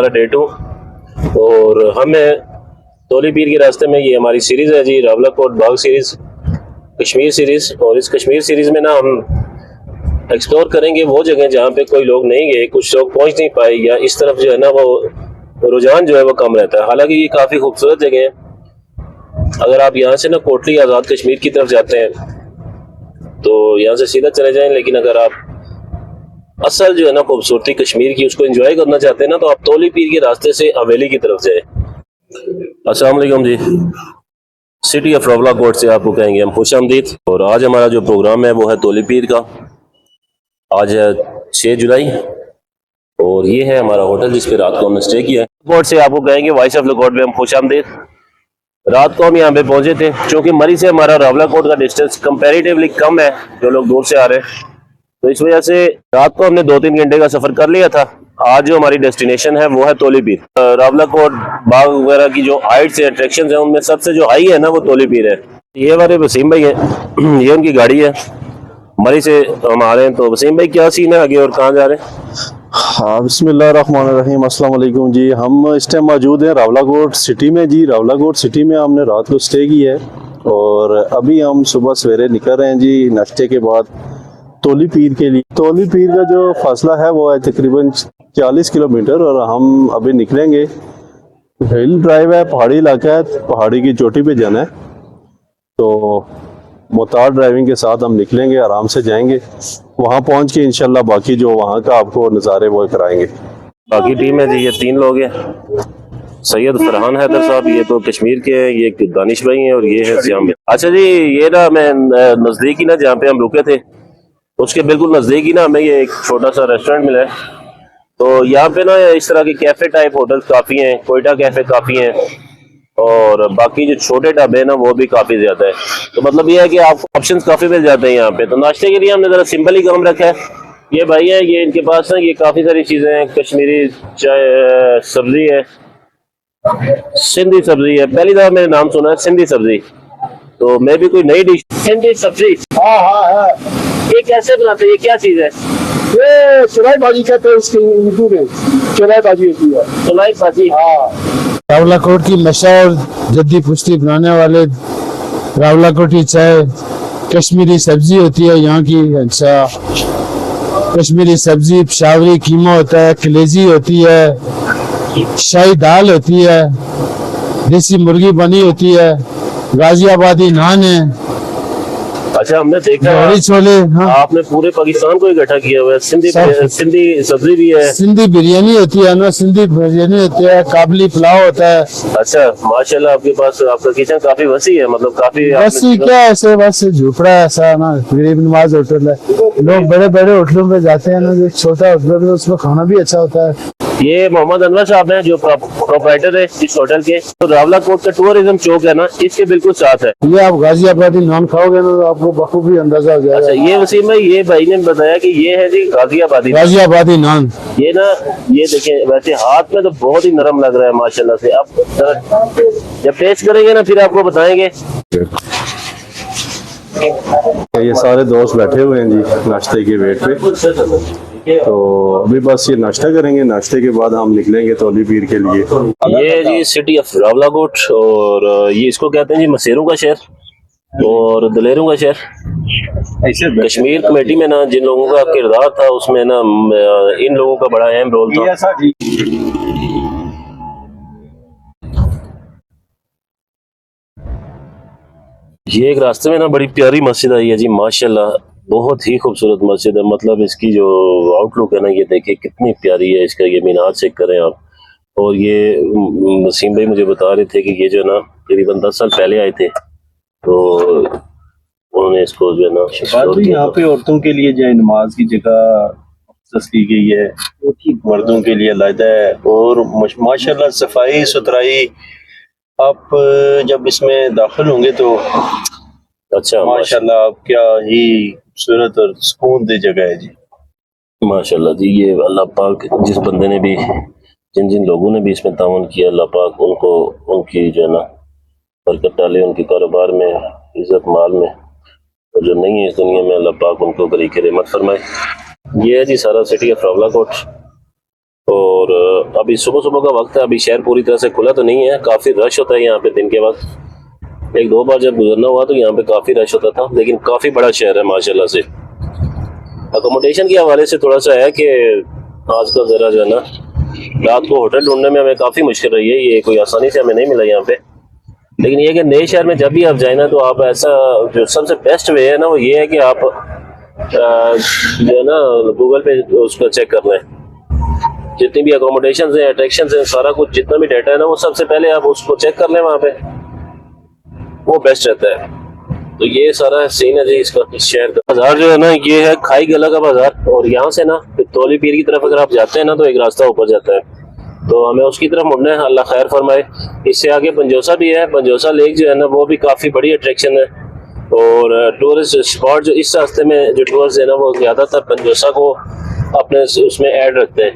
Day 2 और हमें तोली पीर के रास्ते में ये हमारी सीरीज़ है जी, रावलाकोट बाग सीरीज़, कश्मीर सीरीज़। और इस कश्मीर सीरीज़ में ना हम एक्सप्लोर करेंगे वो जगह जहाँ पे कोई लोग नहीं गए, कुछ लोग पहुँच नहीं पाए, या इस तरफ जो है ना वो रुझान जो है वो कम रहता है। हालांकि ये काफ़ी खूबसूरत जगह है। अगर आप यहाँ से ना कोटली आज़ाद कश्मीर की तरफ जाते हैं तो यहाँ से सीधा चले जाएं, लेकिन अगर आप असल जो है ना खूबसूरती कश्मीर की उसको एंजॉय करना चाहते हैं ना, तो आप तोली पीर के रास्ते से हवेली की तरफ जाए। अस्सलाम वालेकुम जी, सिटी ऑफ रावलाकोट से आपको कहेंगे हम खुश आमदीद। और आज हमारा जो प्रोग्राम है वो है तोली पीर का। आज है 6 जुलाई और ये है हमारा होटल जिस पे रात को हमने स्टे किया है। कोट से आपको कहेंगे वॉइस ऑफ लाकोट में हम खुश आमदीद। रात को हम यहाँ पे पहुंचे थे, क्योंकि मरी से हमारा रावलाकोट का डिस्टेंस कंपैरेटिवली कम है, जो लोग दूर से आ रहे हैं, तो इस वजह से रात को हमने 2-3 घंटे का सफर कर लिया था। आज जो हमारी डेस्टिनेशन है वो है तोली पीर। रावलाकोट बाग वगैरह की जो हाइट्स है, अट्रैक्शन है, उनमें सबसे जो हाई है ना वो तोली पीर है। ये हमारे वसीम भाई है, ये उनकी गाड़ी है, मरी से हम आ रहे हैं। तो वसीम भाई क्या सीन है आगे और कहाँ जा रहे हैं? हाँ, बिस्मिल्लाहिर्रहमानिर्रहीम, अस्सलाम वालेकुम जी। हम इस टाइम मौजूद हैं रावलाकोट सिटी में जी। रावलाकोट सिटी में हमने रात को स्टे किया है और अभी हम सुबह सवेरे निकल रहे हैं जी नाश्ते के बाद तोली पीर के लिए। तोली पीर का जो फासला है वो है तकरीबन 40 किलोमीटर और हम अभी निकलेंगे। हिल ड्राइव है, पहाड़ी इलाका है, पहाड़ी की चोटी पे जाना है, तो मोहतार ड्राइविंग के साथ हम निकलेंगे, आराम से जाएंगे। वहाँ पहुँच के इंशाल्लाह बाकी जो वहाँ का आपको नज़ारे वो कराएंगे। बाकी टीम है जी, ये 3 लोग हैं। सैयद फरहान हैदर साहब, ये तो कश्मीर के हैं, ये दानिश भाई हैं और ये है श्याम भाई। अच्छा जी, ये ना मैं नज़दीक ही ना जहाँ पे हम रुके थे उसके बिल्कुल नज़दीक ही ना हमें ये एक छोटा सा रेस्टोरेंट मिला है। तो यहाँ पे ना इस तरह के कैफ़े टाइप होटल्स काफ़ी हैं, कोयटा कैफ़े काफ़ी हैं और बाकी जो छोटे ढाबे हैं ना वो भी काफ़ी ज़्यादा है। तो मतलब ये है कि आपको ऑप्शंस काफ़ी मिल जाते हैं यहाँ पे। तो नाश्ते के लिए हमने ज़रा सिंपल ही काम रखा है। ये भाई है, ये इनके पास ना ये काफ़ी सारी चीज़ें हैं, कश्मीरी चाय, सब्ज़ी है, सिंधी सब्ज़ी है, पहली दफ़ा मैंने नाम सुना है सिंधी सब्ज़ी, तो मैं भी कोई नई डिश। सिंधी सब्ज़ी, हाँ हाँ हाँ, ये कैसे बनाते हैं, ये क्या चीज़ है? ये चुलाई भाजी कहते हैं, इसकी उर्दू में चुलाई भाजी होती है। चुलाई भाजी, हाँ। रावलाकोट की मशहूर जद्दी पुश्ती बनाने वाले रावलाकोटी चाय, कश्मीरी सब्जी होती है यहाँ की। अच्छा, कश्मीरी सब्जी, पेशावरी कीमा होता है, कलेजी होती है, शाही दाल होती है, देसी मुर्गी बनी होती है, गाजियाबादी नान है। अच्छा, हमने देखा छोले, हाँ। आपने पूरे पाकिस्तान को इकट्ठा किया हुआ है। सिंधी सब्जी भी है, सिंधी बिरयानी होती है ना, सिंधी बिरयानी होती है, काबली पुलाव होता है। अच्छा, माशाल्लाह, आपके पास आपका किचन काफी वसी है, मतलब काफी वसी क्या है, ऐसे बस झोपड़ा ऐसा ना, गरीब नवाज होटल है। लोग बड़े बड़े होटलों में जाते हैं ना, जो छोटा होटल है उसमें खाना भी अच्छा होता है। ये मोहम्मद अनवर साहब हैं जो प्रोप्राइटर है इस होटल के। तो रावलाकोट का टूरिज्म चौक है ना, इसके बिल्कुल साथ है। ये आप गाजियाबादी नान खाओगे ना तो आपको बखूबी अंदाजा हो जाएगा। अच्छा, ये वसीम भाई, ये भाई ने बताया कि ये है जी गाजियाबादी नान। ये ना, ये देखें, वैसे हाथ में तो बहुत ही नरम लग रहा है माशाल्लाह से। अब जब टेस्ट करेंगे ना फिर आपको बताएंगे। ये सारे दोस्त बैठे हुए हैं जी नाश्ते के वेट पे, तो अभी बस ये नाश्ता करेंगे, नाश्ते के बाद हम निकलेंगे तोली पीर के लिए। ये जी सिटी ऑफ रावलाकोट, और ये इसको कहते हैं जी मसेरों का शहर और दलेरों का शहर। कश्मीर कमेटी में ना जिन लोगों का किरदार था उसमें ना इन लोगों का बड़ा अहम रोल था। ये एक रास्ते में ना बड़ी प्यारी मस्जिद आई है जी, माशाल्लाह, बहुत ही खूबसूरत मस्जिद है। मतलब इसकी जो आउटलुक है ना, ये देखिए कितनी प्यारी है। इसका ये मीनार चेक करें आप। और ये वसीम भाई मुझे बता रहे थे कि ये जो ना करीबन 10 साल पहले आए थे, तो उन्होंने इसको जो है ना यहाँ पे औरतों के लिए जो नमाज की जगह की गई है, मर्दों के लिए अलग है। और माशाल्लाह सफाई सुथराई, आप जब इसमें दाखिल होंगे तो अच्छा माशाल्लाह आप क्या ही खूबसूरत और सुकून दे जगह है जी। माशाल्लाह जी, ये अल्लाह पाक जिस बंदे ने भी, जिन जिन लोगों ने भी इसमें ताउन किया, अल्लाह पाक उनको, उनकी जो है ना बरकत डाले, उनके कारोबार में, इज्जत माल में, और जो नहीं है इस दुनिया में अल्लाह पाक उनको बरीक रहमत फरमाए। ये है जी सारा सिटी ऑफ रावलाकोट। और अभी सुबह सुबह का वक्त है, अभी शहर पूरी तरह से खुला तो नहीं है, काफ़ी रश होता है यहाँ पे दिन के वक्त। एक दो बार जब गुजरना हुआ तो यहाँ पे काफ़ी रश होता था, लेकिन काफ़ी बड़ा शहर है माशाल्लाह से। अकोमोडेशन के हवाले से थोड़ा सा है कि आजकल ज़रा जो है ना रात को होटल ढूंढने में हमें काफ़ी मुश्किल रही है, ये कोई आसानी से हमें नहीं मिला यहाँ पे। लेकिन ये कि नए शहर में जब भी आप जाए ना तो आप ऐसा जो सबसे बेस्ट वे है ना वो ये है कि आप जो है ना गूगल पे उसको चेक कर लें, जितनी भी अकोमोडेशन हैं, अट्रैक्शन हैं, सारा कुछ जितना भी डाटा है ना वो सबसे पहले आप उसको चेक कर लें वहाँ पे, वो बेस्ट रहता है। तो ये सारा सीन है जी इसका। इस शहर का बाजार जो है ना ये है खाई गला का बाजार, और यहाँ से ना तौली पीर की तरफ अगर आप जाते हैं ना तो एक रास्ता ऊपर जाता है, तो हमें उसकी तरफ मुड़ना है, अल्लाह खैर फरमाए। इससे आगे पंजोसा भी है, पंजोसा लेक जो है ना वो भी काफ़ी बड़ी अट्रैक्शन है, और टूरिस्ट स्पॉट जो इस रास्ते में जो टूरिस्ट है ना वो ज़्यादातर पंजोसा को अपने उसमें ऐड रखते हैं,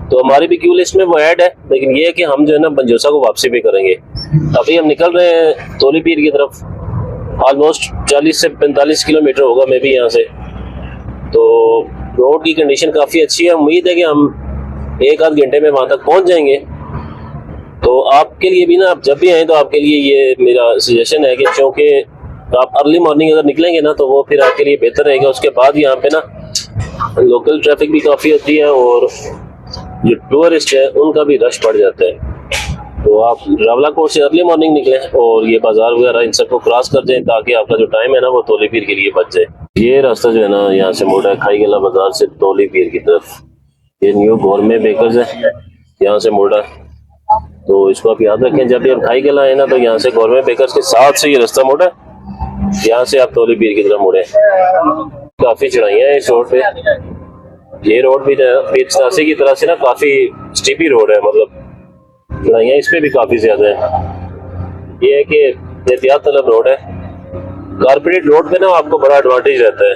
तो हमारी भी क्यू लिस्ट में वो ऐड है। लेकिन ये है कि हम जो है ना पंजोसा को वापसी भी करेंगे। अभी हम निकल रहे हैं तौली पीर की तरफ, ऑलमोस्ट 40 से 45 किलोमीटर होगा मे भी यहाँ से। तो रोड की कंडीशन काफ़ी अच्छी है, उम्मीद है कि हम एक आध घंटे में वहाँ तक पहुँच जाएंगे। तो आपके लिए भी ना, आप जब भी आएँ तो आपके लिए ये मेरा सजेशन है कि क्योंकि आप अर्ली मॉर्निंग अगर निकलेंगे ना तो वो फिर आपके लिए बेहतर रहेगा। उसके बाद यहाँ पे ना लोकल ट्रैफिक भी काफ़ी होती है और जो टूरिस्ट है उनका भी रश बढ़ जाता है। तो आप रावला कोट से अर्ली मॉर्निंग निकलें और ये बाजार वगैरह इन सबको क्रॉस कर जाएं ताकि आपका जो टाइम है ना वो तौली पीर के लिए बच जाए। ये रास्ता जो है ना यहाँ से मोड़ा है खाई गला बाजार से तौली पीर की तरफ, ये न्यू गोरमे बेकर्स है, यहाँ से मोड़ा है। तो इसको आप याद रखें, जब भी आप खाई गला है ना तो यहाँ से गोरमे बेकर्स के साथ से ये रास्ता मोड़ा है, यहाँ से आप तौली पीर की तरफ मुड़े। काफ़ी चढ़ाइयाँ हैं इस रोड पे, ये रोड भी पीर चौरासी की तरह से ना काफ़ी स्टीपी रोड है, मतलब चढ़ाइयाँ इस पे भी काफ़ी ज़्यादा है। ये है कि एहतियात तलब रोड है, कारपोरेट रोड पे ना आपको बड़ा एडवांटेज रहता है।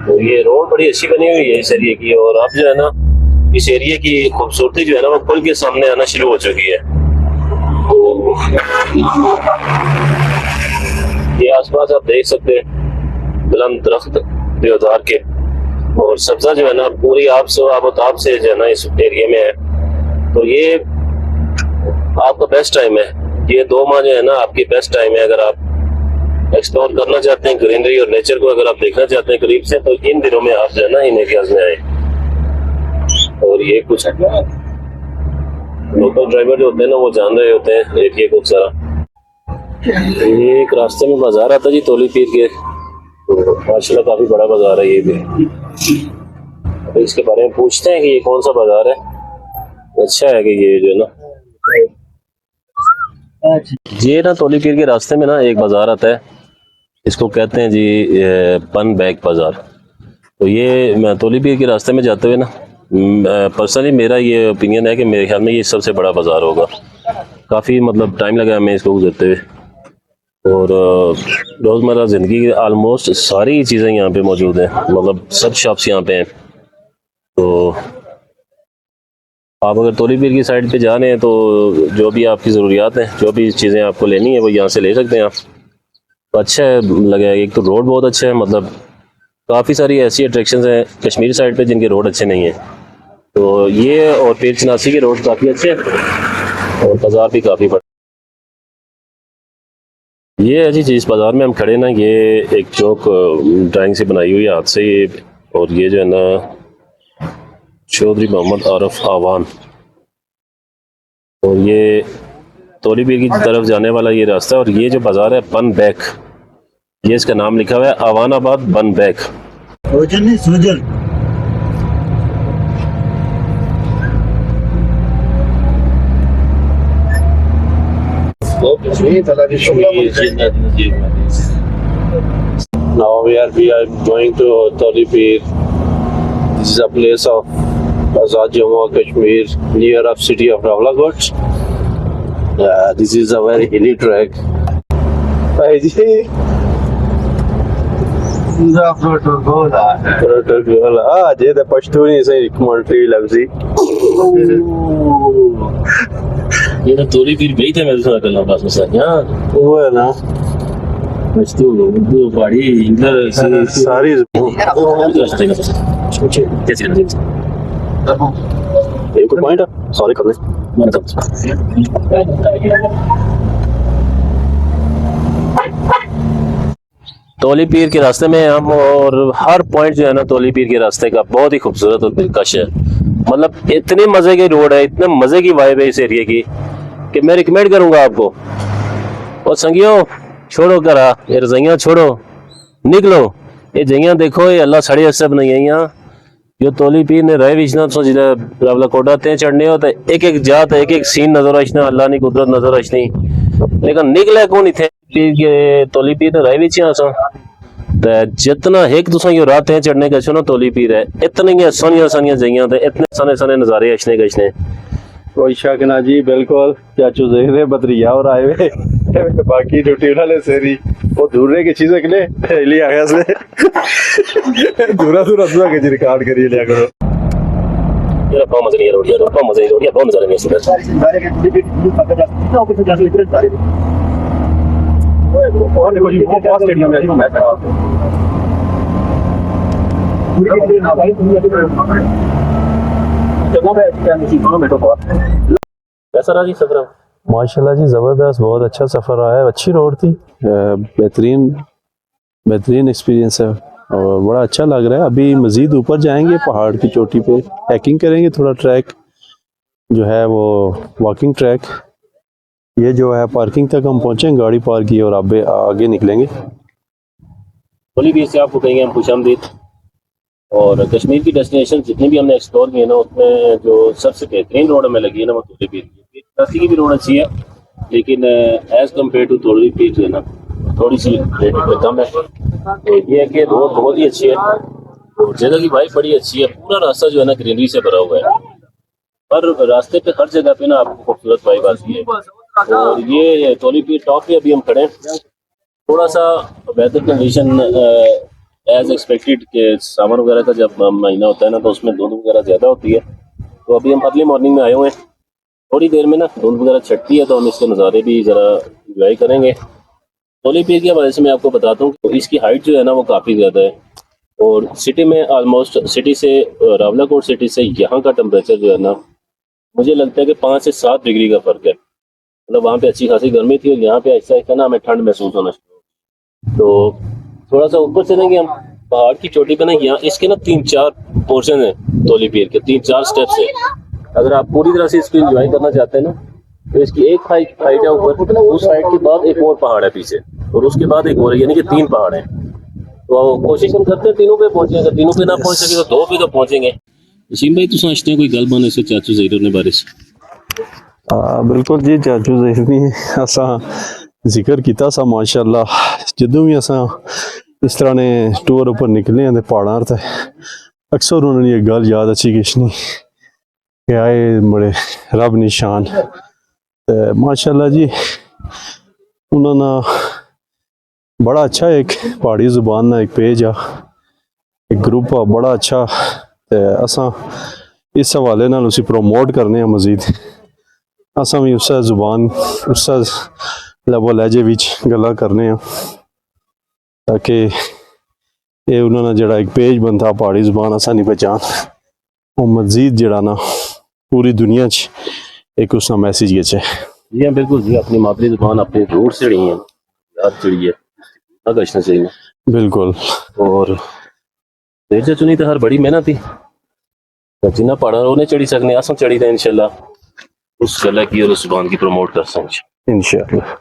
तो ये रोड बड़ी अच्छी बनी हुई है इस एरिया की, और अब जो है ना इस एरिया की खूबसूरती जो है ना वो खुल के सामने आना शुरू हो चुकी है। ये आसपास आप देख सकते हैं बुलंद दरख्त देवदार के, और सब्जा जो है ना पूरी आबोताब से जो है ना इस एरिया में है। तो ये आपका बेस्ट टाइम है, ये 2 माह जो है ना आपकी बेस्ट टाइम है। अगर आप एक्सप्लोर करना चाहते हैं ग्रीनरी और नेचर को अगर आप देखना चाहते हैं करीब से, तो इन दिनों में आप जो है ना इन एरियाज में आए। और ये कुछ लोकल ड्राइवर जो होते हैं ना वो जान रहे होते हैं एरिया को सारा। ये एक रास्ते में बाजार आता है जी तौली पीर के, तो माशाल्लाह काफी बड़ा बाजार है ये भी। तो इसके बारे में पूछते हैं कि ये कौन सा बाजार है। अच्छा है कि ये जो है ना ये ना तौली पीर के रास्ते में ना एक बाजार आता है, इसको कहते हैं जी पन बैग बाजार। तो ये तौली पीर के रास्ते में जाते हुए ना पर्सनली मेरा ये ओपिनियन है कि मेरे ख्याल में ये सबसे बड़ा बाजार होगा। काफ़ी मतलब टाइम लगा हमें इसको गुजरते हुए, और रोज़मर्रा ज़िंदगी की आलमोस्ट सारी चीज़ें यहाँ पे मौजूद हैं, मतलब सब शॉप्स यहाँ पे हैं। तो आप अगर तौली पीर की साइड पे जा रहे हैं तो जो भी आपकी ज़रूरियात हैं, जो भी चीज़ें आपको लेनी है वो यहाँ से ले सकते हैं आप। तो अच्छा है लगा, एक तो रोड बहुत अच्छा है, मतलब काफ़ी सारी ऐसी अट्रैक्शंस हैं कश्मीर साइड पे जिनके रोड अच्छे नहीं हैं। तो ये और पीर चनासी के रोड काफ़ी अच्छे हैं और बाज़ार भी काफ़ी बड़ा। ये है जी जिस बाज़ार में हम खड़े ना, ये एक चौक ड्राइंग से बनाई हुई है हाथ से ये, और ये जो है ना चौधरी मोहम्मद आरफ आवान, और ये तौली पीर की तरफ जाने वाला ये रास्ता है। और ये जो बाज़ार है पन बैक, ये इसका नाम लिखा हुआ है अवानाबाद बन back. Now we are going to Tawli Pir. This is a place of Azad Jammu and Kashmir, near of city of Rawalakot. This is a very hilly track. जे तो पश्तूनी से कमेंट्री लफ्जी ये ना तौली पीर गई थे मेरे साथ कल पास में सर, यहाँ वो है ना मस्तू उर्दू पहाड़ी इंग्लिश सारी रास्ते का कैसे एक पॉइंट सारे कर तोली पीर के रास्ते में हम, और हर पॉइंट जो है ना तोली पीर के रास्ते का बहुत ही खूबसूरत और दिलकश है। मतलब इतने मजे की रोड है, इतने मजे की वाइब है इस एरिया की कि मैं रिकमेंड करूंगा आपको। और संगियों छोड़ो करा ये रजाइयाँ छोड़ो, निकलो। ये जइयाँ देखो, ये अल्लाह साड़ी असर बनाई है यहाँ। जो तोली पीर ने रहे विचना तो जिला रावला कोटा ते चढ़ने हो तो एक एक जात एक एक सीन नजर आशना, अल्लाह ने कुदरत नजर आशनी। लेकिन निकले कौन इथे पीर के तोली पीर ने रहे विच आसा तो जितना एक दूसरा यो रात है चढ़ने का ना तोली पीर है, इतनी सोनिया सोनिया जइयाँ ते इतने सने सने नजारे अशने गशने। कोई शक ना जी, बिल्कुल चाचू जहीर बदरिया और आए हुए बाकी ड्यूटी वाले सेरी वो दूर रहे की चीजें के लिए ले आ गया इसलिए दूरा दूरा दूरा के जी रिकॉर्ड करिए लिया करो। ये बहुत मजे नहीं रोडिया, बहुत मजे नहीं रोडिया, बहुत नजारे नहीं सुबह। और देखो जी वो पास स्टेडियम है मैच है। कैसा रहा जी सफर? माशाल्लाह जी ज़बरदस्त, बहुत अच्छा सफ़र रहा है, अच्छी रोड थी, बेहतरीन एक्सपीरियंस है और बड़ा अच्छा लग रहा है। अभी मज़ीद ऊपर जाएंगे पहाड़ की चोटी पे, हैकिंग करेंगे, थोड़ा ट्रैक जो है वो वॉकिंग ट्रैक, ये जो है पार्किंग तक हम पहुँचेंगे, गाड़ी पार्क की और आगे निकलेंगे। तोली पीर से आपको कहेंगे हम खुशामदीद। और कश्मीर की डेस्टिनेशन जितनी भी हमने एक्सप्लोर किए ना, उसमें जो सबसे बेहतरीन रोड हमें लगी है ना वो तोली पीर की। रास्ते की भी रोड अच्छी है, लेकिन एज कम्पेयर टू तोली पीर जो है ना थोड़ी सी रेट पे कम है। तो ये है कि रोड बहुत ही अच्छी है और जगह की वाइब बड़ी अच्छी है। पूरा रास्ता जो है ना ग्रीनरी से भरा हुआ है, पर रास्ते पे हर जगह पे ना आपको खूबसूरत वाइब आती है। और ये तोली पीर टॉप पे अभी हम खड़े हैं। थोड़ा सा वेदर कंडीशन एज एक्सपेक्टेड के सावन वगैरह का जब महीना होता है ना तो उसमें धुंध वगैरह ज़्यादा होती है। तो अभी हम अर्ली मॉर्निंग में आए हुए हैं, थोड़ी देर में ना धुंध वगैरह छटती है तो हम इसके नज़ारे भी ज़रा इंजॉय करेंगे। तोली पीर के हवाले से मैं आपको बताता हूँ तो इसकी हाइट जो है ना वो काफ़ी ज़्यादा है और सिटी में ऑलमोस्ट सिटी से रावलाकोट सिटी से यहाँ का टेम्परेचर जो है ना मुझे लगता है कि 5 से 7 डिग्री का फ़र्क है। मतलब वहाँ पे अच्छी खासी गर्मी थी और यहाँ पे ऐसा ऐसा ना हमें ठंड महसूस होना शुरू। तो थोड़ा सा ऊपर चलेंगे हम पहाड़ की चोटी पे ना, यहाँ इसके ना 3-4 पोर्शन है तोली पीर के, 3-4 स्टेप्स है। अगर आप पूरी तरह से इसको एंजॉय करना चाहते हैं ना तो इसकी एक हाइट है ऊपर, उस हाइट के बाद एक और पहाड़ है पीछे और उसके बाद एक और है, यानी कि 3 पहाड़ हैं। तो कोशिश हम करते हैं तीनों पे पहुंचे, अगर तीनों पे ना पहुंच सके तो 2 पे तो पहुंचेंगे। वसीम भाई तुम समझते हैं कोई गल बाने से चाचू ज़हीर ने बारे से? बिल्कुल जी, चाचू ज़हीर ने असा जिक्र किया सा माशाल्लाह, जदों भी असा इस तरह ने टूर ऊपर निकले हैं पहाड़ों ते अक्सर उन्होंने ये गल याद अच्छी किशनी कि आए बड़े रब निशान। माशाल्लाह जी उन्होंने बड़ा अच्छा एक पहाड़ी जुबान ना एक पेज आ, एक ग्रुप आ बड़ा अच्छा, असा इस हवाले नाल उसी प्रमोट करने मजीद असा भी उस जुबान उस लबो लहजे विच गल्लां करने ताकि ये उन्होंने जड़ा एक पेज बनता पहाड़ी जुबान असा नहीं पहचान वो मजीद जड़ा ना पूरी दुनिया च एक उसका मैसेज ये जी हाँ बिल्कुल जी, अपनी मादरी जुबान अपनी रूट से रही है याद चिड़ी है अगशना चाहिए बिल्कुल। और देर चुनी तो हर बड़ी मेहनत थी जिन्ना पहाड़ा उन्हें चढ़ी सकने, अस चढ़ी था इंशाल्लाह उस गला की और उस जुबान की प्रमोट कर सकते इंशाल्लाह।